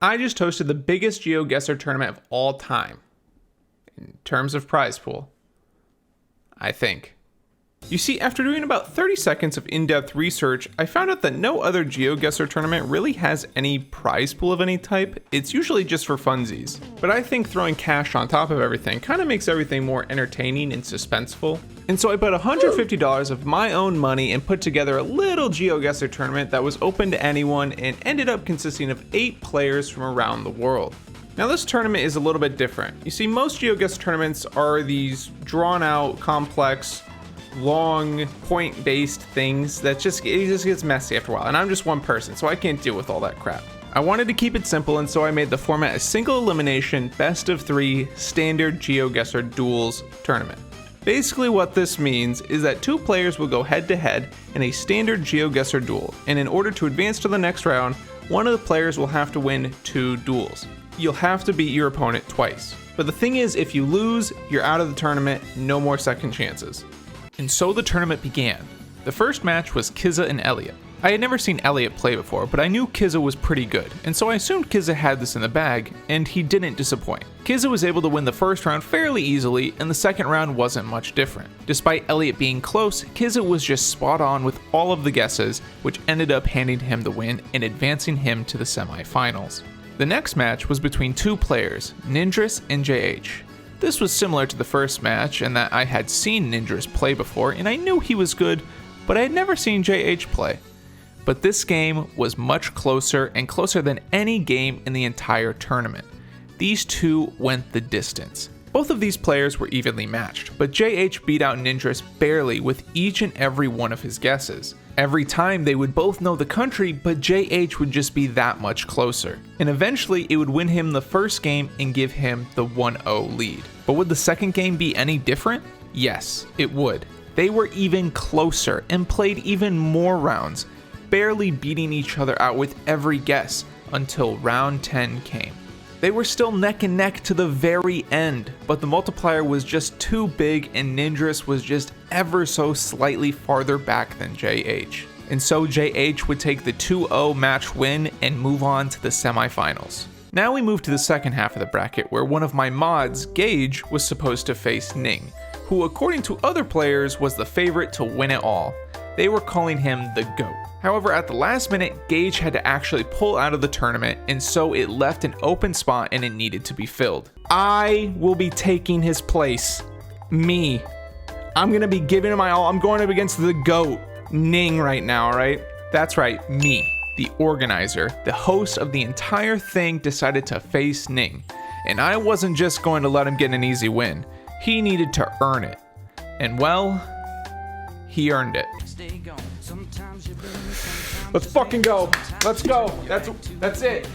I just hosted the biggest GeoGuessr tournament of all time. In terms of prize pool, I think. You see, after doing about 30 seconds of in-depth research, I found out that no other GeoGuessr tournament really has any prize pool of any type. It's usually just for funsies. But I think throwing cash on top of everything kind of makes everything more entertaining and suspenseful. And so I put $150 of my own money and put together a little GeoGuessr tournament that was open to anyone and ended up consisting of 8 players from around the world. Now this tournament is a little bit different. You see, most GeoGuessr tournaments are these drawn out, complex, long point-based things that it just gets messy after a while, and I'm just one person, so I can't deal with all that crap. I wanted to keep it simple, and so I made the format a single elimination best of 3 standard GeoGuessr duels tournament. Basically what this means is that 2 players will go head to head in a standard GeoGuessr duel, and in order to advance to the next round, one of the players will have to win 2 duels. You'll have to beat your opponent twice. But the thing is, if you lose, you're out of the tournament, no more second chances. And so the tournament began. The first match was Kizza and Elliot. I had never seen Elliot play before, but I knew Kizza was pretty good, and so I assumed Kizza had this in the bag, and he didn't disappoint. Kizza was able to win the first round fairly easily, and the second round wasn't much different. Despite Elliot being close, Kizza was just spot on with all of the guesses, which ended up handing him the win and advancing him to the semifinals. The next match was between 2 players, Nindris and JH. This was similar to the first match in that I had seen Nindris play before and I knew he was good, but I had never seen JH play. But this game was much closer and closer than any game in the entire tournament. These 2 went the distance. Both of these players were evenly matched, but JH beat out Nindris barely with each and every one of his guesses. Every time they would both know the country, but JH would just be that much closer. And eventually it would win him the first game and give him the 1-0 lead. But would the second game be any different? Yes, it would. They were even closer and played even more rounds, barely beating each other out with every guess until round 10 came. They were still neck and neck to the very end, but the multiplier was just too big and Nindris was just ever so slightly farther back than JH. And so JH would take the 2-0 match win and move on to the semifinals. Now we move to the second half of the bracket where one of my mods, Gage, was supposed to face Ning, who according to other players was the favorite to win it all. They were calling him the GOAT. However, at the last minute, Gage had to actually pull out of the tournament, and so it left an open spot and it needed to be filled. I will be taking his place. Me. I'm gonna be giving it my all. I'm going up against the GOAT, Ning, right now, alright? That's right, me, the organizer, the host of the entire thing, decided to face Ning. And I wasn't just going to let him get an easy win. He needed to earn it. And well, he earned it. Let's fucking go. Let's go. That's it.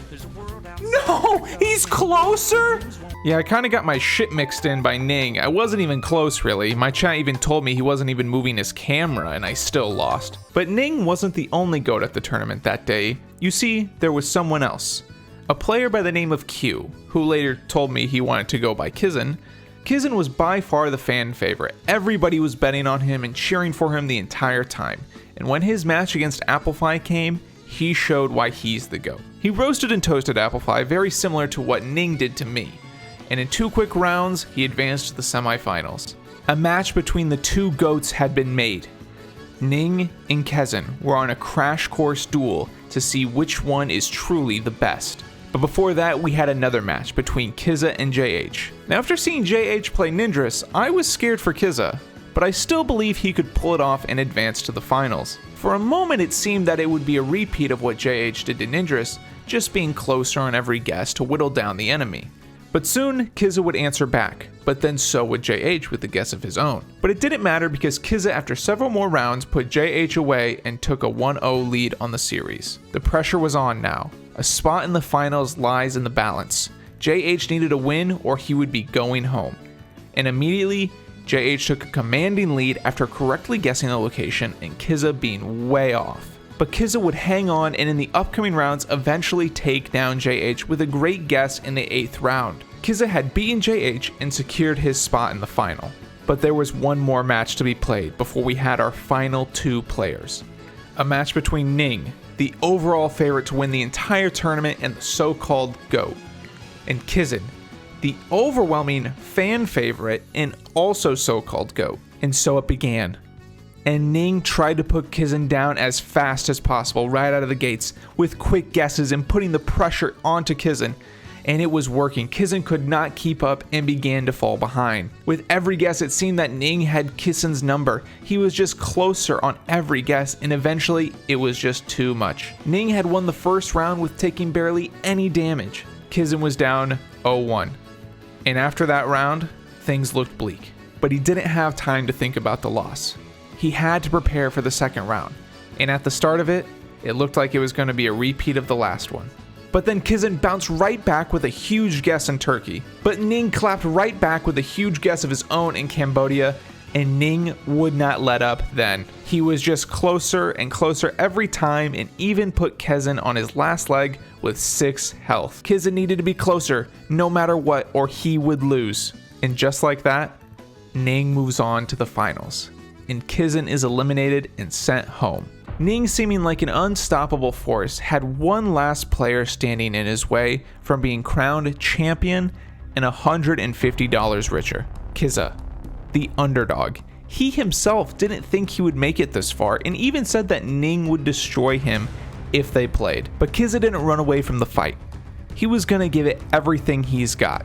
No, he's closer? Yeah, I kind of got my shit mixed in by Ning. I wasn't even close, really. My chat even told me he wasn't even moving his camera, and I still lost. But Ning wasn't the only GOAT at the tournament that day. You see, there was someone else. A player by the name of Q, who later told me he wanted to go by Kizen. Kizen was by far the fan favorite. Everybody was betting on him and cheering for him the entire time. And when his match against Applefy came, he showed why he's the GOAT. He roasted and toasted Applefy very similar to what Ning did to me. And in 2 quick rounds, he advanced to the semifinals. A match between the 2 GOATs had been made. Ning and Kizen were on a crash course duel to see which one is truly the best. But before that, we had another match between Kizza and JH. Now after seeing JH play Nindris, I was scared for Kizza, but I still believe he could pull it off and advance to the finals. For a moment it seemed that it would be a repeat of what JH did to Nindris, just being closer on every guess to whittle down the enemy. But soon, Kizza would answer back, but then so would JH with a guess of his own. But it didn't matter because Kizza after several more rounds put JH away and took a 1-0 lead on the series. The pressure was on now. A spot in the finals lies in the balance. JH needed a win or he would be going home. And immediately, JH took a commanding lead after correctly guessing the location and Kizza being way off. But Kizza would hang on and in the upcoming rounds eventually take down JH with a great guess in the 8th round. Kizza had beaten JH and secured his spot in the final. But there was one more match to be played before we had our final 2 players. A match between Ning, the overall favorite to win the entire tournament and the so-called GOAT. And Kizin, the overwhelming fan favorite and also so-called GOAT. And so it began. And Ning tried to put Kizin down as fast as possible right out of the gates with quick guesses and putting the pressure onto Kizin. And it was working. Kizin could not keep up and began to fall behind. With every guess, it seemed that Ning had Kizin's number. He was just closer on every guess, and eventually it was just too much. Ning had won the first round with taking barely any damage. Kizin was down 0-1. And after that round, things looked bleak. But he didn't have time to think about the loss. He had to prepare for the second round. And at the start of it, it looked like it was going to be a repeat of the last one. But then Kizin bounced right back with a huge guess in Turkey. But Ning clapped right back with a huge guess of his own in Cambodia, and Ning would not let up then. He was just closer and closer every time and even put Kizin on his last leg with 6 health. Kizin needed to be closer no matter what or he would lose. And just like that, Ning moves on to the finals. And Kizin is eliminated and sent home. Ning, seeming like an unstoppable force, had one last player standing in his way from being crowned champion and $150 richer. Kiza, the underdog. He himself didn't think he would make it this far and even said that Ning would destroy him if they played. But Kiza didn't run away from the fight. He was gonna give it everything he's got.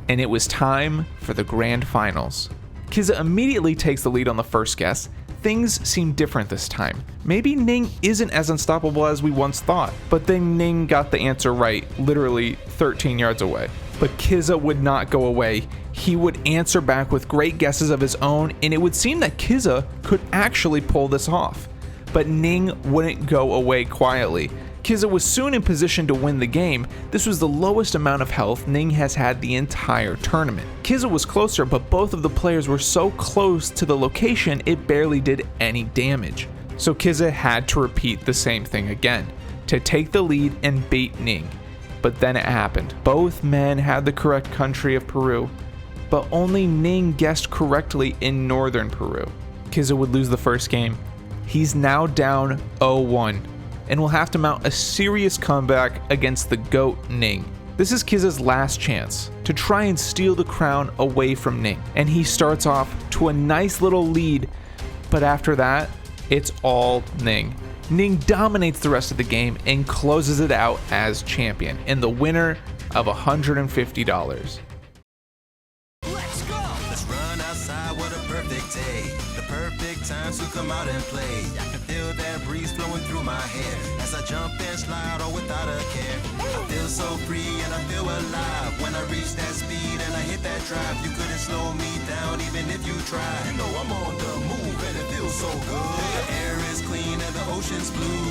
And it was time for the grand finals. Kiza immediately takes the lead on the first guess. Things seem different this time. Maybe Ning isn't as unstoppable as we once thought, but then Ning got the answer right, literally 13 yards away. But Kiza would not go away. He would answer back with great guesses of his own, and it would seem that Kiza could actually pull this off. But Ning wouldn't go away quietly. Kiza was soon in position to win the game. This was the lowest amount of health Ning has had the entire tournament. Kiza was closer, but both of the players were so close to the location it barely did any damage. So Kiza had to repeat the same thing again, to take the lead and beat Ning. But then it happened. Both men had the correct country of Peru, but only Ning guessed correctly in northern Peru. Kiza would lose the first game. He's now down 0-1. And will have to mount a serious comeback against the GOAT Ning. This is Kiza's last chance to try and steal the crown away from Ning. And he starts off to a nice little lead, but after that, it's all Ning. Ning dominates the rest of the game and closes it out as champion and the winner of $150. Let's go! Let's run outside, what a perfect day. The perfect time to come out and play. I can feel that breeze flowing through my hair as I jump and slide all without a care. I feel so free and I feel alive when I reach that speed and I hit that drive. You couldn't slow me down even if you tried. You know I'm on the move and it feels so good. The air is clean and the ocean's blue.